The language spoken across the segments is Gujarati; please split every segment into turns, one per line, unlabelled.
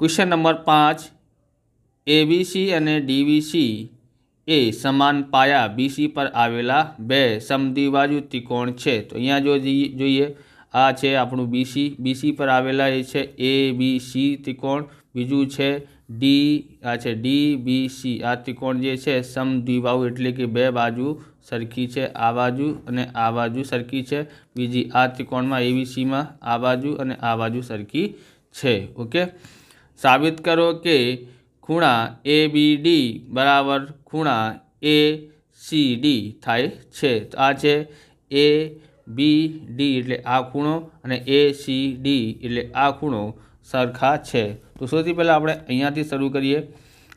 क्वेश्चन नंबर 5 एबीसी અને ડીવીસી એ સમાન પાયા બીસી પર આવેલા બે સમદ્વિબાજુ ત્રિકોણ છે। તો અહીંયા જો જોઈએ આ છે આપણું બીસી પર આવેલા એ છે એબીસી ત્રિકોણ, બીજું છે આ છે ડીબીસી। આ ત્રિકોણ જે છે સમદ્વિબાહુ એટલે કે બે બાજુ સરખી છે, આ બાજુ અને આ બાજુ સરખી છે। બીજી આ ત્રિકોણમાં એબીસીમાં આ બાજુ અને આ બાજુ સરખી છે। ઓકે, साबित करो कि खूणा ABD बराबर खूणा ACD थाय छे। तो आ छे ABD एटले आ खूणो अने ACD एटले आ खूणो सरखा छे। तो सौथी पहला आपणे अहींयाथी शरू करीए।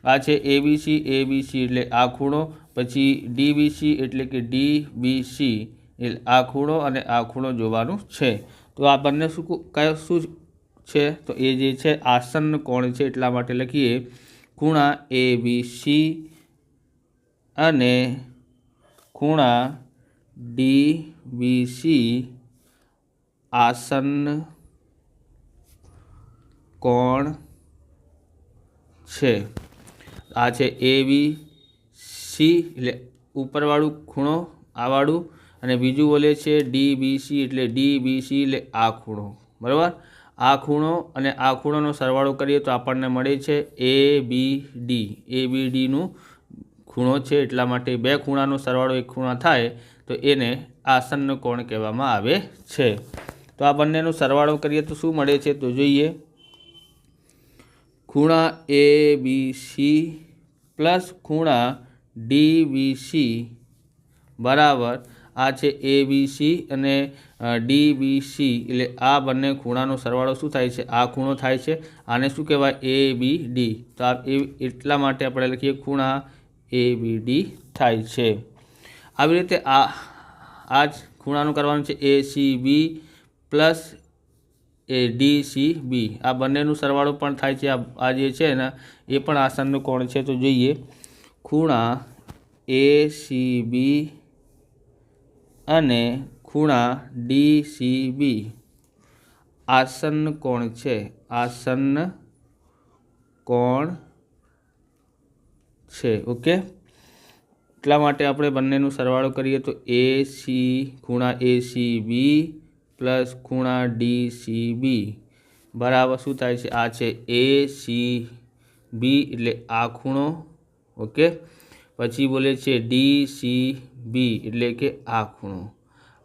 आ छे ABC एटले आ खूणो, पछी DBC एटले के DBC एटले आ खूणो अने आ खूणो जोवानुं छे। तो आ बंने शुं छे? तो ए जे छे आसन्न कोण छे એટલા માટે લખીએ ખૂણા ABC અને ખૂણા DBC આસन्न કોણ છે। આ છે ABC એટલે ઉપરવાળું ખૂણો આ વાળું, અને બીજું બોલે છે DBC એટલે DBC એટલે આ ખૂણો, બરાબર। आ खूणो अने आ खूणोनो सरवाळो करीए तो आपणने मळे छे ABD नुं खूणो छे એટલા માટે બે ખૂણાનો સરવાળો એક ખૂણા થાય તો એને આસन्न કોણ કહેવામાં આવે છે। તો આ બંનેનો સરવાળો કરીએ તો શું મળે છે? તો જોઈએ ખૂણા ABC પ્લસ ખૂણા DBC બરાબર आ छे ABC અને DBC એટલે આ બંને ખૂણાનો સરવાળો શું થાય છે? આ ખૂણો થાય છે। આને શું કહેવાય? ABD। તો આ એટલા માટે આપણે લખીએ ખૂણા ABD થાય છે। આવી રીતે આ જ ખૂણાનું કરવાનું છે ACB પ્લસ DCB। આ બંનેનું સરવાળો પણ થાય છે। આ જે છે ને એ પણ આસन्न કોણ છે। તો જોઈએ ખૂણા ACB અને ખૂણા DCB આસन्न કોણ છે, આસन्न કોણ છે। ઓકે, એટલા માટે આપણે બંનેનું સરવાળો કરીએ તો ખૂણા ACB પ્લસ ખૂણા DCB બરાબર શું થાય છે? આ છે ACB એટલે આ ખૂણો, ઓકે, પછી બોલે છે DCB એટલે કે આ ખૂણો।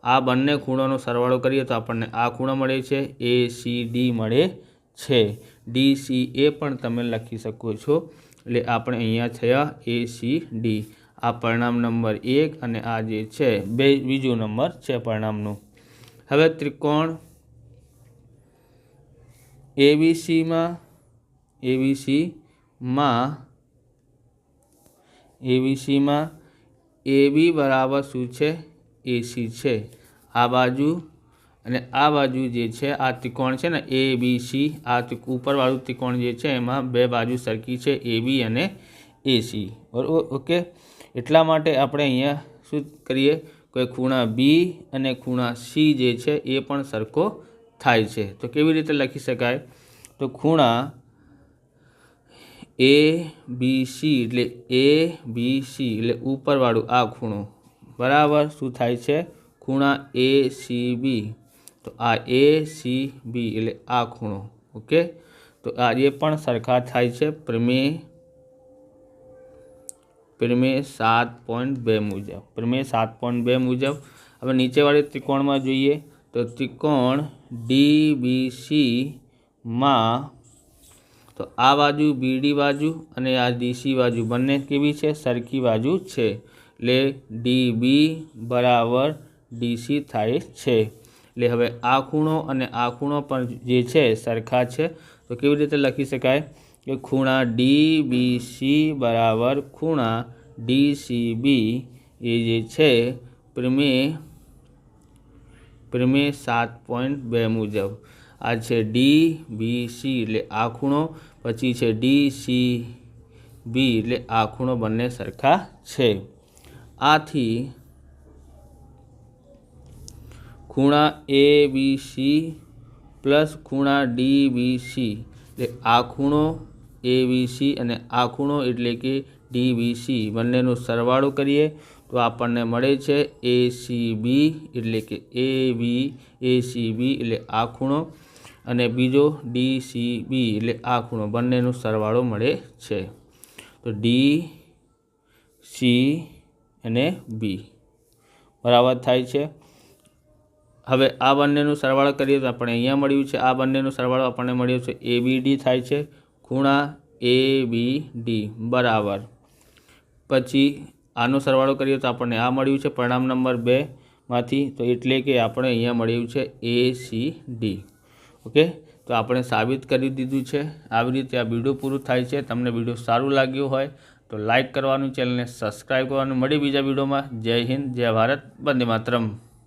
આ બંને ખૂણોનો સરવાળો કરીએ તો આપણને આ ખૂણો મળે છે, ACD મળે છે। DCA પણ તમે લખી શકો છો। એટલે આપણે અહીંયા થયા ACD। આ પરિણામ નંબર 1 અને આ જે છે બીજો નંબર છે પરિણામનું। હવે ત્રિકોણ ABCમાં AB બરાબર શું છે? AC છે। આ બાજુ અને આ બાજુ જે છે આ ત્રિકોણ છે ને ABC, આ ઉપરવાળું ત્રિકોણ જે છે એમાં બે બાજુ સરખી છે AB અને AC, બરાબર। ઓકે, એટલા માટે આપણે અહીંયા શું કરીએ? કોઈ ખૂણા B અને ખૂણા C જે છે એ પણ સરખો થાય છે। તો કેવી રીતે લખી શકાય? તો ખૂણા ABC એટલે ABC એટલે ઉપરવાળું આ ખૂણો બરાબર શું થાય છે? ખૂણા ACB। તો આ ACB એટલે આ ખૂણો, ઓકે, તો આ જે પણ સરખા થાય છે પ્રમેય 7.2 મુજબ, પ્રમેય 7.2 મુજબ। હવે નીચેવાળી ત્રિકોણમાં જોઈએ તો ત્રિકોણ DBC માં તો આ બાજુ BD બાજુ અને આ DC બાજુ બંને કેવી છે? સરખી બાજુ છે। એટલે DB બરાબર DC થાય છે। એટલે હવે આ ખૂણો અને આ ખૂણો પણ જે છે સરખા છે। તો કેવી રીતે લખી શકાય? કે ખૂણા DBC બરાબર ખૂણા DCB એ જે છે પ્રમેય 7.2 મુજબ। આ છે DBC એટલે આ ખૂણો, પછી છે DCB એટલે આ ખૂણો, બંને સરખા છે। આથી ખૂણા ABC પ્લસ ખૂણા DBC એટલે આ ખૂણો ABC અને આ ખૂણો એટલે કે DBC બંનેનો સરવાળો કરીએ તો આપણને મળે છે ACB એટલે કે ACB એટલે આ ખૂણો અને બીજો DCB એટલે આ ખૂણો બંનેનો સરવાળો મળે છે. તો DC અને B બરાબર થાય છે. હવે આ બંનેનો સરવાળો કરીએ તો આપણે અહીંયા મળ્યું છે, આ બંનેનો સરવાળો આપણને મળ્યો છે ABD થાય છે, ખૂણા ABD બરાબર. પછી આનો સરવાળો કરીએ તો આપણને આ મળ્યું છે પરિણામ નંબર 2 માંથી, તો એટલે કે આપણે અહીંયા મળ્યું છે ACD. ઓકે, તો આપણે સાબિત કરી દીધું છે. આવી રીતે આ વિડીયો પૂરું થાય છે. તમને વિડીયો સારું લાગ્યું હોય તો લાઈક કરવાનું, ચેનલને સબસ્ક્રાઈબ કરવાનું. મળી બીજા વિડીયોમાં. જય હિન્દ, જય ભારત, વંદે માતરમ.